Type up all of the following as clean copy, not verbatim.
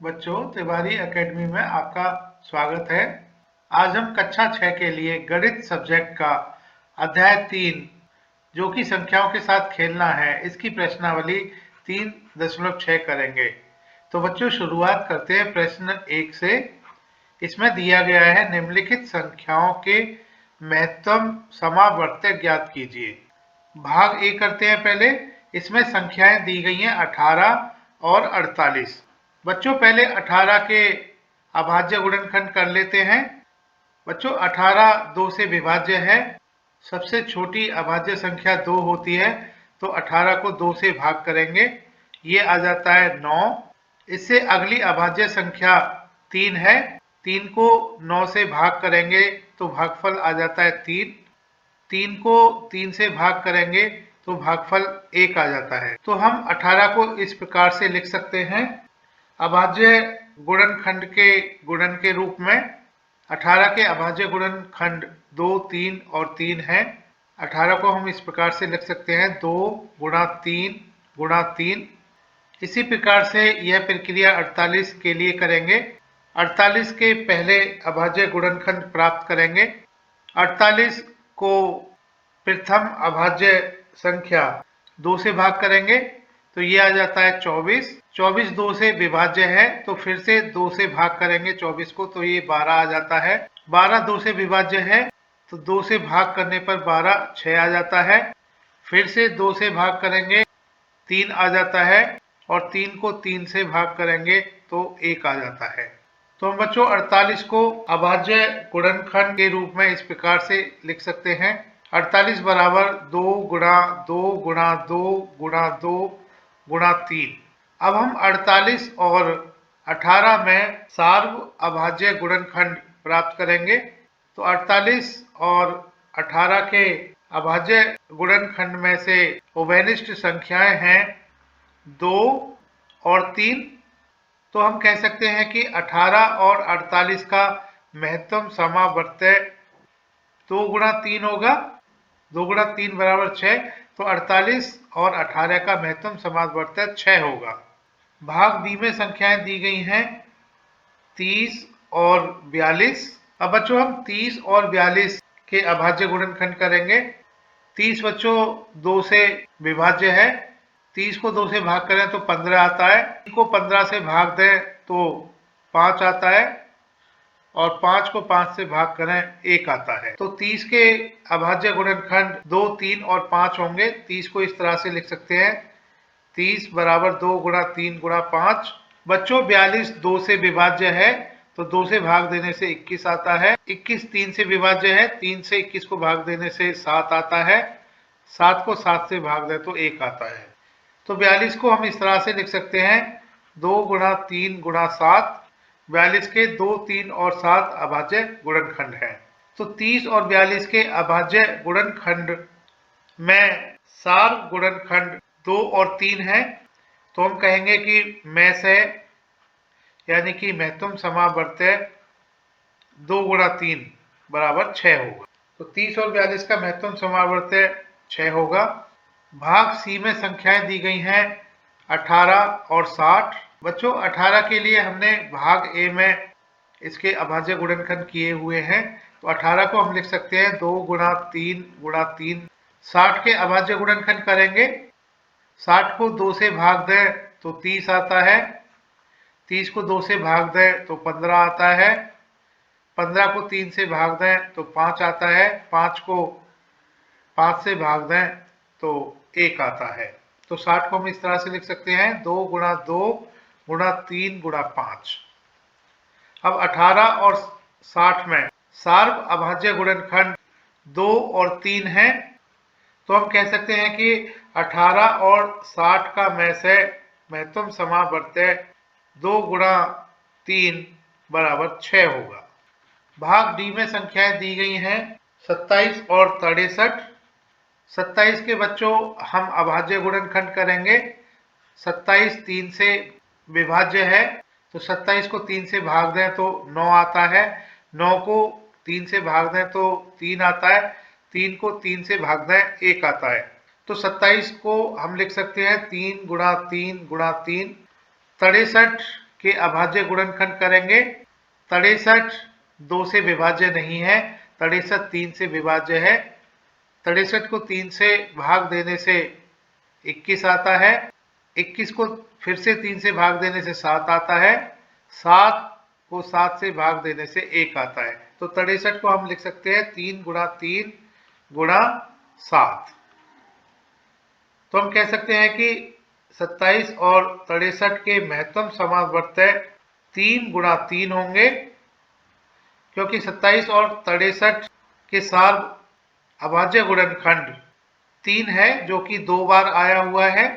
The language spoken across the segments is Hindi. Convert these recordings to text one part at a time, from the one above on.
बच्चों, तिवारी एकेडमी में आपका स्वागत है। आज हम कक्षा 6 के लिए गणित सब्जेक्ट का अध्याय 3 जो कि संख्याओं के साथ खेलना है, इसकी प्रश्नावली 3.6 करेंगे। तो बच्चों, शुरुआत करते हैं प्रश्न 1 से। इसमें दिया गया है निम्नलिखित संख्याओं के महत्तम समावर्त्य ज्ञात कीजिए। भाग ए करते हैं पहले। इसमें संख्याएं दी गई हैं 18 और 48। बच्चों, पहले 18 के अभाज्य गुणनखंड कर लेते हैं। बच्चों, 18 2 से विभाज्य है। सबसे छोटी अभाज्य संख्या 2 होती है, तो 18 को 2 से भाग करेंगे, ये आ जाता है 9। इससे अगली अभाज्य संख्या 3 है। 3 को 9 से भाग करेंगे तो भागफल आ जाता है 3। 3 को 3 से भाग करेंगे तो भागफल 1 आ जाता है। तो हम 18 को इस प्रकार से लिख सकते हैं अभाज्य गुणनखंड के गुणन के रूप में। 18 के अभाज्य गुणनखंड 2, 3 और 3 है। 18 को हम इस प्रकार से लिख सकते हैं 2 गुणा 3 गुणा 3। इसी प्रकार से यह प्रक्रिया 48 के लिए करेंगे। 48 के पहले अभाज्य गुणनखंड प्राप्त करेंगे। 48 को प्रथम अभाज्य संख्या 2 से भाग करेंगे तो ये आ जाता है 24। 24 2 से विभाज्य है, तो फिर से 2 से भाग करेंगे 24 को, तो ये 12 आ जाता है। 12 2 से विभाज्य है, तो 2 से भाग करने पर 12 6 आ जाता है। फिर से 2 से भाग करेंगे 3 आ जाता है, और 3 को 3 से भाग करेंगे तो 1 आ जाता है। तो हम बच्चों 48 को अभाज्य गुणनखंड के रूप में इस प्रकार से लिख सकते हैं। 48 बराबर 2 गुणा 2 गुणा 2 गुणा 2 गुणा 3। अब हम 48 और 18 में सार्व अभाज्य गुणनखंड प्राप्त करेंगे। तो 48 और 18 के अभाज्य गुणनखंड में से उभयनिष्ठ संख्याएं हैं 2 और 3। तो हम कह सकते हैं कि 18 और 48 का महत्तम समावर्त्य 2 गुणा 3 होगा। 2 गुणा 3 बराबर 6। तो 48 और 18 का महत्तम समावर्त्य 6 होगा। भाग बी में संख्याएं दी गई हैं 30 और 42। अब बच्चों हम 30 और 42 के अभाज्य गुणनखंड करेंगे। 30 बच्चों 2 से विभाज्य है। 30 को 2 से भाग करें तो 15 आता है। 3 को 15 से भाग दें तो 5 आता है, और 5 को 5 से भाग करें 1 आता है। तो 30 के अभाज्य गुणनखंड 2, 3 और 5 होंगे। 30 को इस तरह से लिख सकते हैं 30 बराबर 2 गुणा 3 गुणा 5। बच्चों 42 2 से विभाज्य है, तो 2 से भाग देने से 21 आता है। 21 3 से विभाज्य है, 3 से 21 को भाग देने से 7 आता है। 7 को 7 से भाग दें तो 1 आता है। तो 42 को हम इस तरह से लिख सकते हैं 2 गुणा 3 गुणा 7। 42 के 2, 3 और 7 अभाज्य गुणनखंड हैं। तो 30 और 42 के अभाज्य गुणनखंड में सार गुणनखंड 2 और 3 है। तो हम कहेंगे कि में से यानी कि महत्तम समावर्त्य 2 गुणा 3 बराबर 6 होगा। तो 30 और 42 का महत्तम समावर्त्य 6 होगा। भाग सी में संख्याएं दी गई हैं 18 और 60। बच्चों 18 के लिए हमने भाग ए में इसके अभाज्य गुणनखंड किए हुए हैं। तो 18 को हम लिख सकते हैं 2 गुणा 3 गुणा 3। 60 के अभाज्य गुणनखंड करेंगे। 60 को 2 से भाग दें तो 30 आता है। 30 को 2 से भाग दें तो 15 आता है। 15 को 3 से भाग दें तो 5 आता है। 5 को 5 से भाग दें तो 1 आता है। तो 60 को हम इस तरह से लिख सकते हैं 2 गुणा 2 गुणा 3 गुणा 5। अब 18 और 60 में सार्व अभाज्य गुणनखंड 2 और 3 है। तो हम कह सकते हैं कि 18 और 60 का में से महत्तम समावर्त्य 2 गुणा 3 बराबर 6 होगा। भाग डी में संख्याएं दी गई हैं 27 और 63। 27 के बच्चों हम अभाज्य गुणनखंड करेंगे। 27 3 से विभाज्य है, तो 27 को 3 से भाग दें तो 9 आता है। 9 को 3 से भाग दें तो 3 आता है। 3 को 3 से भाग दें 1 आता है। तो 27 को हम लिख सकते हैं 3 गुणा 3 गुणा 3। 63 के अभाज्य गुणनखंड करेंगे। 63 2 से विभाज्य नहीं है, 63 3 से विभाज्य है। 63 को 3 से भाग देने से 21 आता है, 21 को फिर से 3 से भाग देने से 7 आता है, 7 को 7 से भाग देने से 1 आता है। तो 63 को हम लिख सकते हैं 3 गुणा 3 गुणा 7। तो हम कह सकते हैं कि 27 और 63 के महत्तम समावर्त्य 3 गुणा 3 होंगे, क्योंकि 27 और 63 के साथ अभाज्य गुणनखंड 3 है जो कि 2 बार आया हुआ है।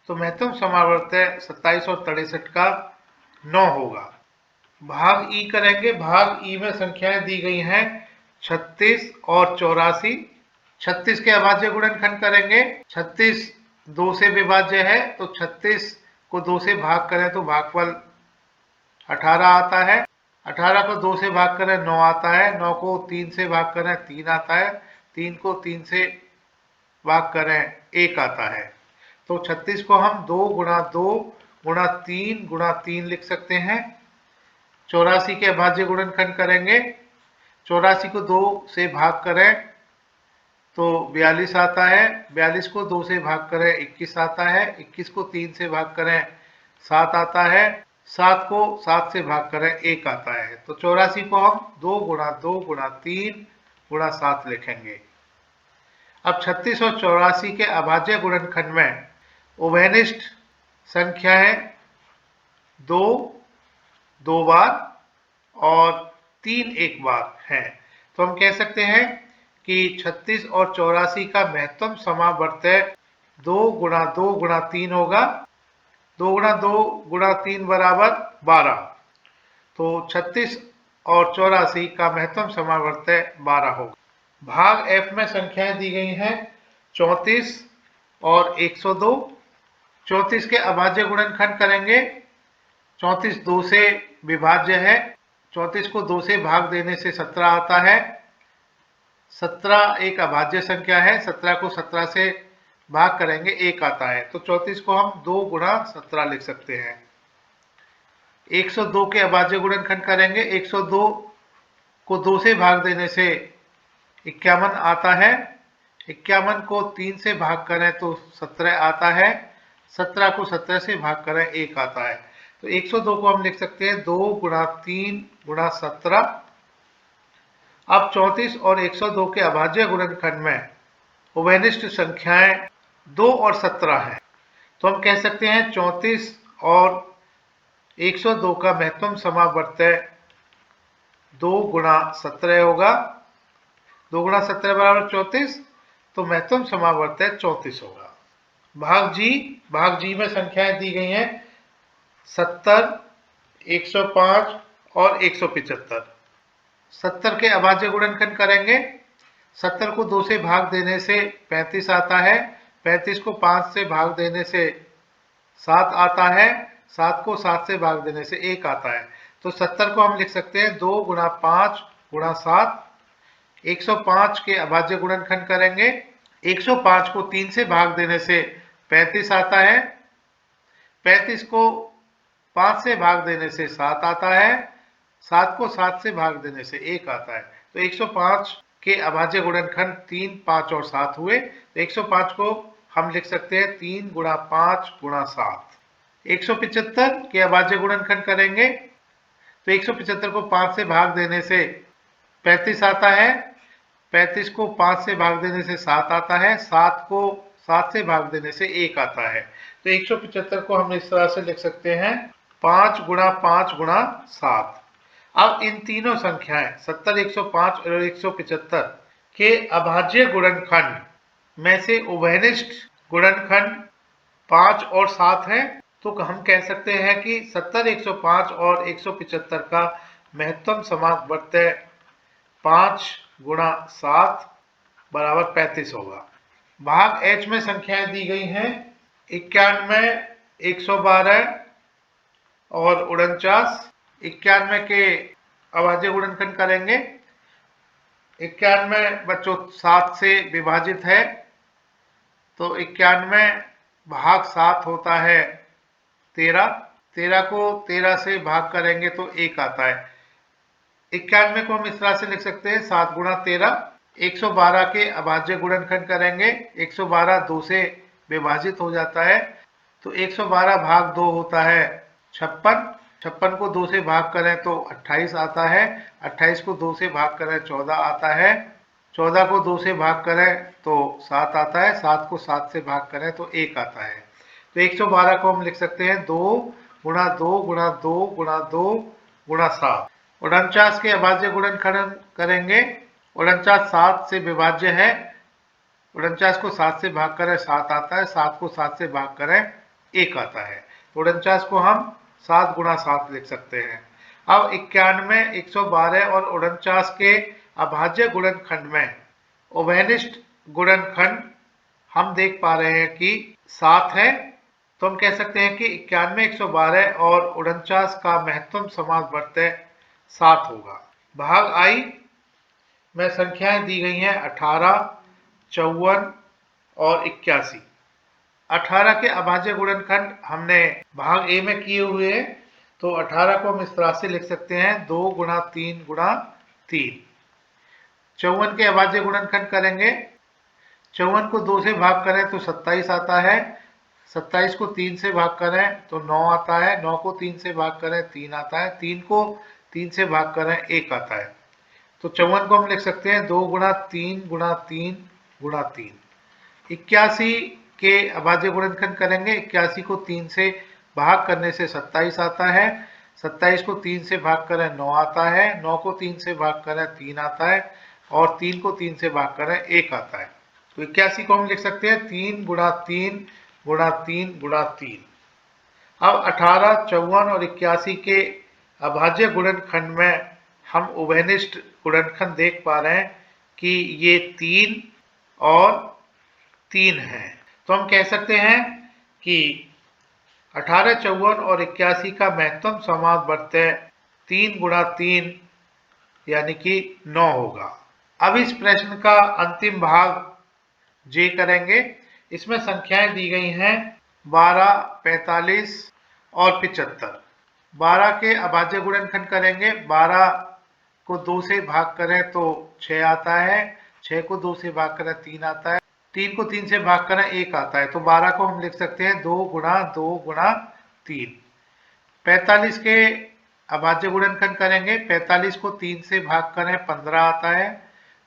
तो महत्तम समावर्त्य 27 और 63 का 9 होगा। भाग ई करेंगे। भाग ई में संख्याएं दी गई हैं 36 और 84। 36 के अभाज्य गुणनखंड करेंगे। 36 2 से विभाज्य है, तो 36 को 2 से भाग करें तो भागफल 18 आता है। 18 को 2 से भाग करें 9 आता है, 9 को 3 से भाग करें 3 आता है, 3 को 3 से भाग करें 1 आता है। तो 36 को हम 2 गुणा 2 गुणा 3 गुणा 3 लिख सकते हैं। 84 के अभाज्य गुणनखंड करेंगे। 84 को 2 से भाग करें तो 42 आता है, 42 को 2 से भाग करें 21 आता है, 21 को 3 से भाग करें 7 आता है, 7 को 7 से भाग करें 1 आता है। तो 84 को हम 2 गुणा 2 गुणा 3 गुणा 7 लिखेंगे। अब 36 और 84 के अभाज्य गुणनखंड में उभयनिष्ठ संख्याएं 2 2 बार और 3 1 बार हैं। तो हम कह सकते हैं कि 36 और 84 का महत्तम समावर्त्य 2 गुणा 2 गुणा 3 होगा। 2 गुणा 2 गुणा 3 बराबर 12। तो 36 और 84 का महत्तम समावर्त्य 12 होगा। भाग एफ में संख्याएं दी गई हैं 34 और 102। 34 के अभाज्य गुणनखंड करेंगे। 34 2 से विभाज्य है, 34 को 2 से भाग देने से 17 आता है। 17 एक अभाज्य संख्या है, 17 को 17 से भाग करेंगे 1 आता है। तो 34 को हम 2 गुणा 17 लिख सकते हैं। 102 के अभाज्य गुणनखंड करेंगे। 102 को 2 से भाग देने से 51 आता है, 51 को 3 से भाग करें तो 17 आता है, 17 को 17 से भाग करें 1 आता है। तो 102 को हम लिख सकते हैं 2 गुणा 3 गुणा 17। अब 34 और 102 के अभाज्य गुणनखंड में उभयनिष्ठ संख्याएं 2 और 17 हैं। तो हम कह सकते हैं 34 और 102 का महत्तम समावर्त्य 2 गुणा 17 होगा। 2 गुणा 17 बराबर 34, तो महत्तम समावर्त्य 34 होगा। भाग जी में संख्याएं दी गई हैं 70, 105 और 175। 70 के अभाज्य गुणनखंड करेंगे। 70 को 2 से भाग देने से 35 आता है, 35 को 5 से भाग देने से 7 आता है, 7 को 7 से भाग देने से 1 आता है। तो 70 को हम लिख सकते हैं 2 गुणा 5 गुणा 7। 105 के अभाज्य गुणनखंड करेंगे। 105 को 3 से भाग देने से 35 आता है, 35 को 5 से भाग देने से 7 आता है, 7 को 7 से भाग देने से 1 आता है। तो 105 के अभाज्य गुणनखंड 3, 5 और 7 हुए। तो 105 को हम लिख सकते हैं 3 गुणा 5 गुणा 7। 175 के अभाज्य गुणनखंड करेंगे। तो 175 को 5 से भाग देने से 35 आता है, 35 को 5 से भाग देने से 7 आता है, 7 को 7 से भाग देने से 1 आता है। तो 175 को हम इस तरह से लिख सकते हैं 5 गुणा 5 गुणा 7। अब इन तीनों संख्याएं 70, 105 और 175 के अभाज्य गुणनखंड में से उभयनिष्ठ गुणनखंड 5 और 7 है। तो हम कह सकते हैं कि 70, 105 और 175 का महत्तम समावर्त्य 5 गुणा 7 बराबर 35 होगा। भाग एच में संख्याएं दी गई हैं 91, 112 और 49। 91 के अभाज्य गुणनखंड करेंगे। 91 बच्चों 7 से विभाजित है, तो 91 भाग 7 होता है 13। 13 को 13 से भाग करेंगे तो 1 आता है। 91 को हम इस तरह से लिख सकते हैं 7 गुणा 13। 112 के अभाज्य गुणनखंड करेंगे, 112 2 से विभाजित हो जाता है, तो 112 भाग 2 होता है 56। 56 को 2 से भाग करें तो 28 आता है, 28 को 2 से भाग करें 14 आता है, 14 को 2 से भाग करें तो 7 आता है, 7 को 7 से भाग करें तो 1 आता है। तो 112 को हम लिख सकते हैं 2 गुणा 2 गुणा 2 गुणा 2 गुणा 7। 49 के अभाज्य गुणनखंड करेंगे, 49 7 से विभाज्य है, 49 को 7 से भाग करें 7 आता है, 7 को 7 से भाग करें 1 आता है। 49 को हम 7 गुणा 7 लिख सकते हैं। अब 91, 112 और 49 के अभाज्य गुणनखंड में उभयनिष्ठ गुणनखंड हम देख पा रहे हैं कि 7 है, तो हम कह सकते हैं कि 91, 112 और 49 का महत्तम समावर्त 7 होगा। भाग आई में संख्याएं दी गई हैं 18, 54 और 81। 18 के अभाज्य गुणनखंड हमने भाग ए में किए हुए हैं, तो 18 को हम इस तरह से लिख सकते हैं 2 गुणा 3 गुणा 3। 54 के अभाज्य गुणनखंड करेंगे, 54 को 2 से भाग करें तो 27 आता है, 27 को 3 से भाग करें तो 9 आता है, 9 को 3 से भाग करें 3 आता है, 3 को 3 से भाग करें 1 आता है। तो 54 को हम लिख सकते हैं 2 गुणा 3 गुणा 3 गुणा 3। 81 के अभाज्य गुणनखंड करेंगे, 81 को 3 से भाग करने से 27 आता है, 27 को 3 से भाग करें 9 आता है, 9 को 3 से भाग करें 3 आता है और 3 को 3 से भाग करें 1 आता है। तो 81 को हम लिख सकते हैं 3 गुणा 3 गुणा 3 गुणा 3। अब 18, 54 और 81 के अभाज्य गुणनखंड में हम उभयनिष्ठ गुणनखंड देख पा रहे हैं कि ये 3 और 3 है। तो हम कह सकते हैं कि 18, 54 और 81 का महत्तम समावर्त 3 गुणा 3 यानी कि 9 होगा। अब इस प्रश्न का अंतिम भाग जे करेंगे। इसमें संख्याएं दी गई हैं 12, 45 और 75। 12 के अभाज्य गुणनखंड करेंगे, 12 को 2 से भाग करें तो 6 आता है, 6 को 2 से भाग करें 3 आता है, 3 को 3 से भाग करें 1 आता है। तो 12 को हम लिख सकते हैं 2 गुणा 2 गुणा 3। 45 के अभाज्य गुणनखंड करेंगे, 45 को 3 से भाग करें 15 आता है,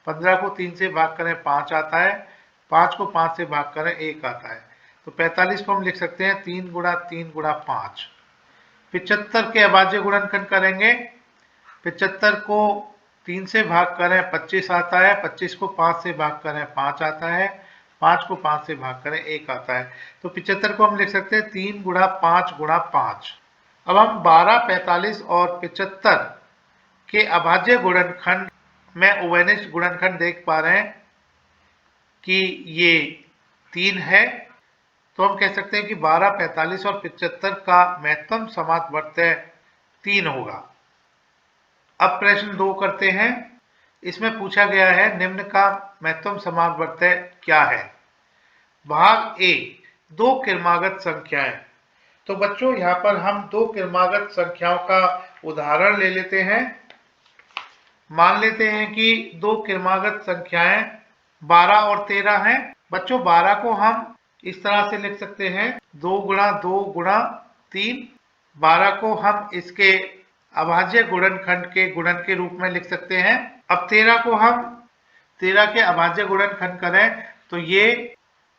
15 को 3 से भाग करें 5 आता है, 5 को 5 से भाग करें 1 आता है। तो 45 को हम लिख सकते हैं 3 गुणा 3 गुणा 5। 75 के अभाज्य गुणनखंड करेंगे, 75 को 3 से भाग करें 25 आता है, 25 को 5 से भाग करें 5 आता है, 5 को 5 से भाग करें 1 आता है। तो 75 को हम लिख सकते हैं 3 गुणा 5 गुणा 5। अब हम 12, 45 और 75 के अभाज्य गुणनखंड में उभयनिष्ठ गुणनखंड देख पा रहे हैं कि ये 3 है, तो हम कह सकते हैं कि 12, 45 और 75 का महत्तम समावर्त 3 होगा। अब प्रश्न 2 करते हैं। इसमें पूछा गया है निम्न का महत्तम समावर्त क्या है। भाग ए, 2 क्रमागत संख्याएं। तो बच्चों यहाँ पर हम 2 क्रमागत संख्याओं का उदाहरण ले लेते हैं। मान लेते हैं कि 2 क्रमागत संख्याएं 12 और 13 हैं। बच्चों 12 को हम इस तरह से लिख सकते हैं 2 गुणा 2 गुणा 3। 12 को हम इसके अभाज्य गुणनखंड के गुणन के रूप में लिख सकते हैं। अब 13 को हम 13 के अभाज्य गुणनखंड करें तो ये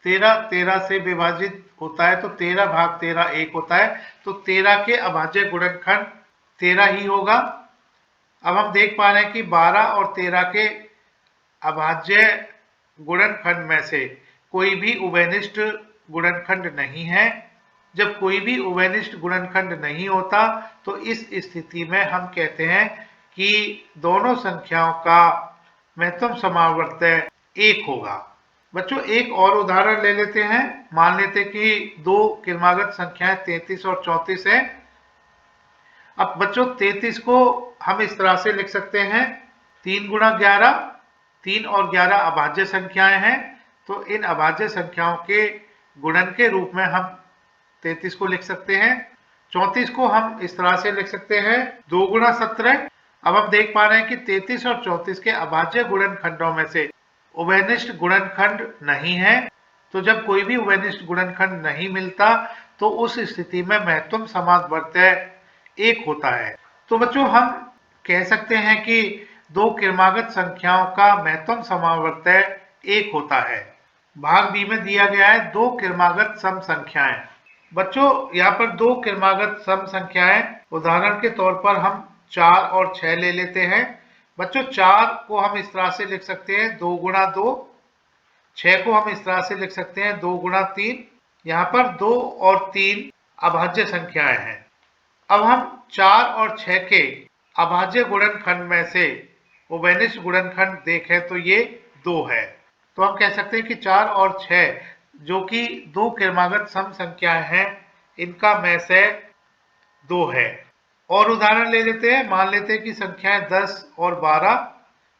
13 13 से विभाजित होता है, तो 13 भाग 13 1 होता है, तो 13 के अभाज्य गुणनखंड 13 ही होगा। अब हम देख पा रहे हैं कि 12 और 13 के अभाज्य गुणनखंड में से कोई भी उभयनिष्ठ गुणनखंड नहीं है। जब कोई भी उभयनिष्ठ गुणनखंड नहीं होता तो इस स्थिति में हम कहते हैं कि दोनों संख्याओं का महत्तम समावर्त 1 होगा। बच्चों एक और उदाहरण ले लेते हैं। मान लेते कि 2 क्रमागत संख्याएं 33 और 34 है। अब बच्चों 33 को हम इस तरह से लिख सकते हैं 3 गुणा 11। 3 और 11 अभाज्य संख्याएं हैं, तो इन अभाज्य संख्याओं के गुणन के रूप में हम 33 को लिख सकते हैं। 34 को हम इस तरह से लिख सकते हैं 2 गुणा 17। अब हम देख पा रहे हैं कि 33 और 34 के अभाज्य गुणनखंडों में से उभयनिष्ठ गुणनखंड नहीं है। तो जब कोई भी उभयनिष्ठ गुणनखंड नहीं मिलता तो उस स्थिति में महत्तम समावर्त्य 1 होता है। तो बच्चों हम कह सकते हैं कि दो क्रमागत संख्याओं का महत्तम समावर्त्य 1 होता है। भाग बी में दिया गया है दो क्रमागत सम संख्याएं। बच्चों यहाँ पर दो क्रमागत सम संख्याएं, उदाहरण के तौर पर हम 4 और 6 ले लेते हैं। बच्चों 4 को हम इस तरह से लिख सकते हैं 2 गुणा 2, 6 को हम इस तरह से लिख सकते हैं 2 गुणा 3। यहाँ पर 2 और 3 अभाज्य संख्याएं हैं। अब हम 4 और 6 के अभाज्य गुणनखंड में से उभयनिष्ठ गुणनखंड देखें तो ये 2 है। तो हम कह सकते हैं कि 4 और 6 जो कि दो क्रमागत सम संख्याएं हैं, इनका मैसे 2 है। और उदाहरण ले लेते हैं, मान लेते हैं कि संख्याएं 10 और 12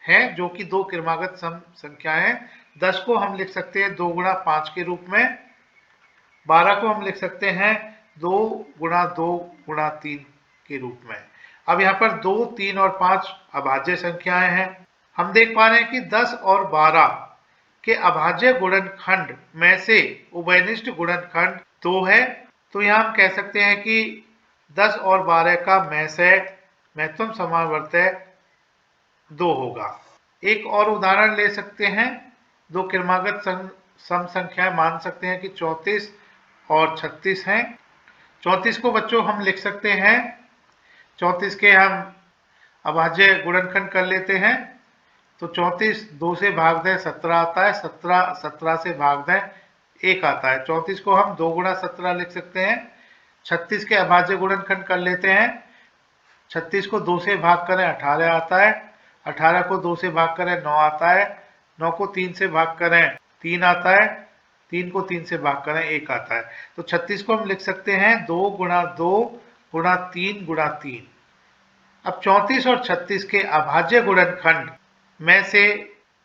हैं जो कि दो क्रमागत सम संख्याएं हैं। 10 को हम लिख सकते हैं 2 गुणा 5 के रूप में, 12 को हम लिख सकते हैं 2 गुणा 2 गुणा 3 के रूप में। अब यहाँ पर 2, 3 और 5 अभाज्य संख्याएं हैं। हम देख पा रहे हैं कि 10 और 12 के अभाज्य गुणनखंड में से उभयनिष्ठ गुणनखंड 2 है। तो यहाँ हम कह सकते हैं कि 10 और 12 का महत्तम समावर्त्य 2 होगा। एक और उदाहरण ले सकते हैं, दो क्रमागत सम संख्याएं मान सकते हैं कि 34 और 36 हैं। 34 को बच्चों हम लिख सकते हैं, 34 के हम अभाज्य गुणनखंड कर लेते हैं। तो 34 2 से भाग दें 17 आता है, 17 से भाग दें 1 आता है। 34 को हम 2 गुणा 17 लिख सकते हैं। 36 के अभाज्य गुणनखंड कर लेते हैं। 36 को 2 से भाग करें 18 आता है, 18 को 2 से भाग करें 9 आता है, 9 को 3 से भाग करें 3 आता है, 3 को 3 से भाग करें 1 आता है। तो 36 को हम लिख सकते हैं 2 गुणा 2 गुणा 3 गुणा 3। अब 34 और 36 के अभाज्य गुणनखंड में से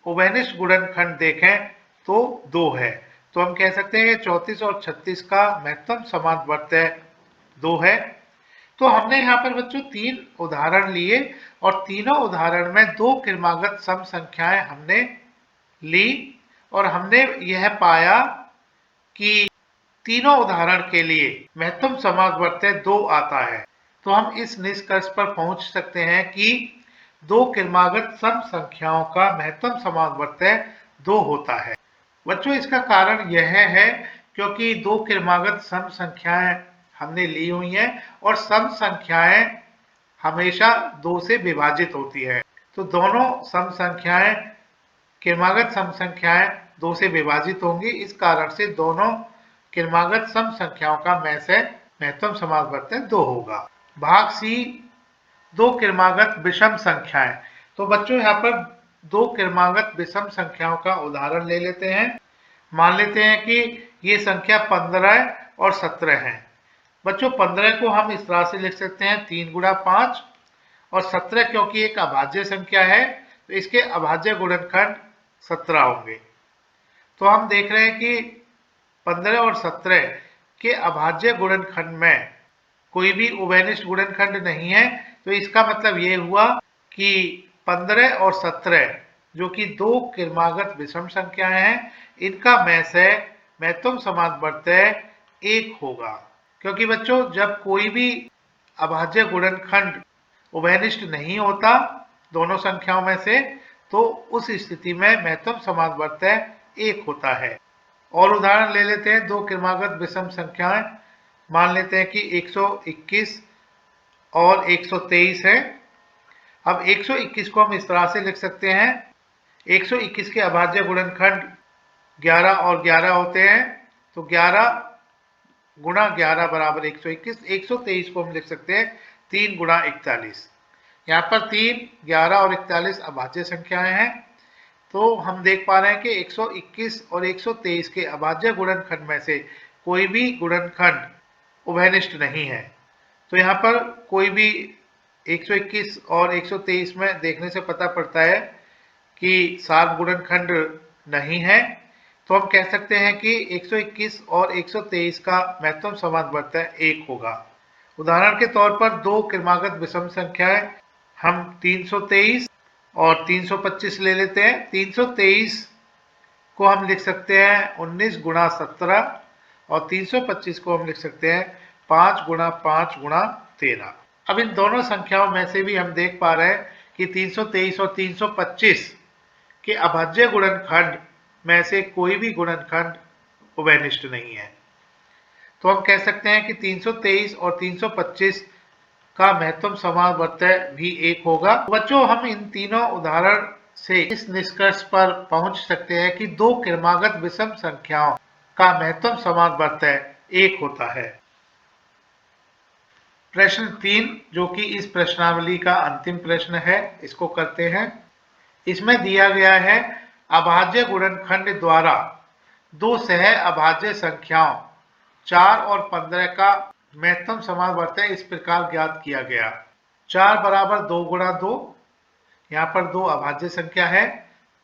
उभयनिष्ठ गुणनखंड देखें तो 2 है। तो हम कह सकते हैं कि 34 और 36 का महत्तम समावर्त्य 2 है। तो हमने यहाँ पर बच्चों 3 उदाहरण लिए और तीनों उदाहरण में दो क्रमागत सम संख्याएं हमने ली और हमने यह पाया कि तीनों उदाहरण के लिए महत्तम समावर्त्य 2 आता है। तो हम इस निष्कर्ष पर पहुंच सकते हैं कि दो क्रमागत सम संख्याओं का महत्तम समावर्त्य 2 होता है। बच्चों इसका कारण यह है क्योंकि दो क्रमागत सम संख्याएं हमने ली हुई हैं और सम संख्याएं हमेशा 2 से विभाजित होती है। तो दोनों सम संख्याएं क्रमागत सम संख्याएं 2 से विभाजित होंगी। इस कारण से दोनों क्रमागत सम संख्याओं का महत्तम समावर्त्य 2 होगा। भाग सी, दो क्रमागत विषम संख्याएं। तो बच्चों यहाँ पर दो क्रमागत विषम संख्याओं का उदाहरण ले लेते हैं। मान लेते हैं कि ये संख्या 15 और 17 है। बच्चों 15 को हम इस तरह से लिख सकते हैं 3 गुणा 5 और 17 क्योंकि एक अभाज्य संख्या है तो इसके अभाज्य गुणनखंड 17 होंगे। तो हम देख रहे हैं कि 15 और 17 के अभाज्य गुणनखंड में कोई भी उभयनिष्ठ गुणनखंड नहीं है। तो इसका मतलब ये हुआ कि 15 और 17 जो कि दो क्रमागत विषम संख्याएं हैं, इनका महत्तम समावर्त्य 1 होगा। क्योंकि बच्चों जब कोई भी अभाज्य गुणनखंड उभयनिष्ठ नहीं होता दोनों संख्याओं में से, तो उस स्थिति में महत्तम समावर्त्य 1 होता है। और उदाहरण ले लेते हैं, दो क्रमागत विषम संख्याएं मान लेते हैं कि 121 और 123 है। अब 121 को हम इस तरह से लिख सकते हैं, 121 के अभाज्य गुणनखंड 11 और 11 होते हैं। तो 11 गुणा 11 बराबर 121। 123 को हम लिख सकते हैं 3 गुणा 41। यहाँ पर 3, 11 और 41 अभाज्य संख्याएं हैं। तो हम देख पा रहे हैं कि 121 और 123 के अभाज्य गुणनखंड में से कोई भी गुणनखंड उभयनिष्ठ नहीं है। तो यहाँ पर कोई भी 121 और 123 में देखने से पता पड़ता है कि सार्व गुणनखंड नहीं है। तो हम कह सकते हैं कि 121 और 123 का महत्तम समावर्त्य 1 होगा। उदाहरण के तौर पर दो क्रमागत विषम संख्याएं हम 323 और 325 ले लेते हैं। 323 को हम लिख सकते हैं 19 गुणा 17 और 325 को हम लिख सकते हैं 5 गुणा 5 गुणा 13। अब इन दोनों संख्याओं में से भी हम देख पा रहे हैं कि 323 और 325 के अभाज्य गुणनखंड में से कोई भी गुणनखंड उभयनिष्ठ नहीं है। तो हम कह सकते हैं कि 323 और 325 का महत्तम समावर्तय भी 1 होगा। बच्चों, हम इन तीनों उदाहरण से इस निष्कर्ष पर पहुंच सकते हैं कि दो क्रमागत विषम संख्याओं का महत्तम समावर्तय 1 होता है। प्रश्न 3, जो कि इस प्रश्नावली का अंतिम प्रश्न है, इसको करते हैं। इसमें दिया गया है अभाज्य गुणनखंड द्वारा दो सह अभाज्य संख्याओं 4 और 15 का महत्तम समावर्तय इस प्रकार ज्ञात किया गया। 4 बराबर 2 गुणा 2, यहाँ पर दो अभाज्य संख्या है,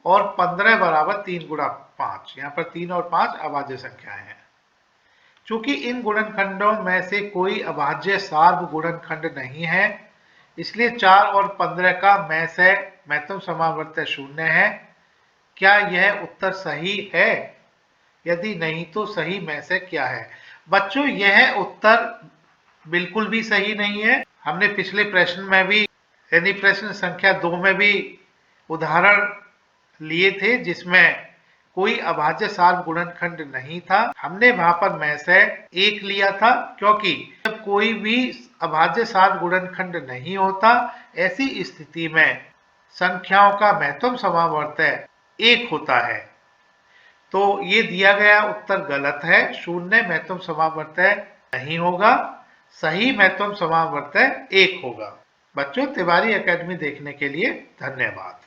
और 15 बराबर 3 गुणा 5, यहाँ पर 3 और 5 अभाज्य संख्याएं हैं। चूंकि इन गुणनखंडों में से कोई अभाज्य सार्व गुणनखंड नहीं है, इसलिए 4 और 15 का में से महत्तम समावर्तय 0 है। क्या यह उत्तर सही है? यदि नहीं तो सही में से क्या है? बच्चों, यह उत्तर बिल्कुल भी सही नहीं है। हमने पिछले प्रश्न में भी, यानी प्रश्न संख्या 2 में भी उदाहरण लिए थे जिसमें कोई अभाज्य सार्व गुणनखंड नहीं था। हमने वहां पर में से 1 लिया था, क्योंकि जब कोई भी अभाज्य सार्व गुणनखंड नहीं होता, ऐसी स्थिति में संख्याओं का महत्तम समावर्तय 1 होता है। तो ये दिया गया उत्तर गलत है। 0 महत्तम समावर्तय नहीं होगा, सही महत्तम समावर्तय 1 होगा। बच्चों, तिवारी एकेडमी देखने के लिए धन्यवाद।